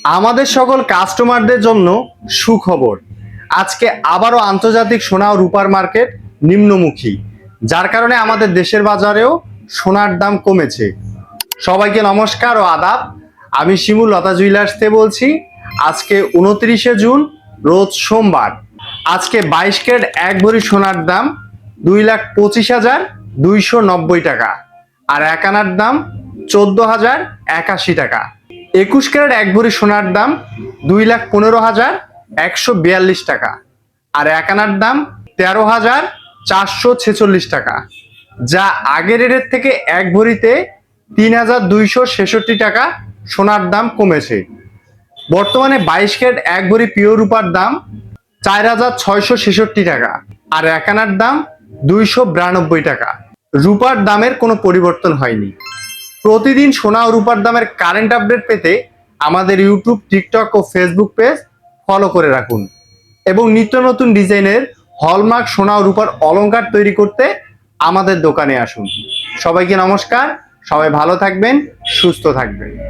আমাদের সকল কাস্টমারদের জন্য সুখবর। আজকে আবারও আন্তর্জাতিক সোনা ও রূপার মার্কেট নিম্নমুখী, যার কারণে আমাদের দেশের বাজারেও সোনার দাম কমেছে। সবাইকে নমস্কার ও আদাব। আমি শিমুল লতা জুয়েলার্স থেকে বলছি। আজকে 29শে জুন, রোজ সোমবার। আজকে 22 ক্যারেট 1 ভরি সোনার দাম 2,25,290 টাকা, আর 1 আনার দাম 14,081 টাকা। 21 ক্যারেট 1 ভরি সোনার দাম 2,15,142 টাকা, আর 1 আনার দাম 13,446 টাকা, যা আগের রেটের থেকে 1 ভরিতে 3,266 টাকা সোনার দাম কমেছে। বর্তমানে 22 ক্যারেট 1 ভরি পিওর রূপার দাম 4,666 টাকা, আর 1 আনার দাম 292 টাকা। রূপার দামের কোনো পরিবর্তন হয়নি। প্রতিদিন সোনা ও রূপার দামের কারেন্ট আপডেট পেতে আমাদের ইউটিউব, টিকটক ও ফেসবুক পেজ ফলো করে রাখুন, এবং নিত্য নতুন ডিজাইনের হলমার্ক সোনা ও রূপার অলংকার তৈরি করতে আমাদের দোকানে আসুন। সবাইকে নমস্কার। সবাই ভালো থাকবেন, সুস্থ থাকবেন।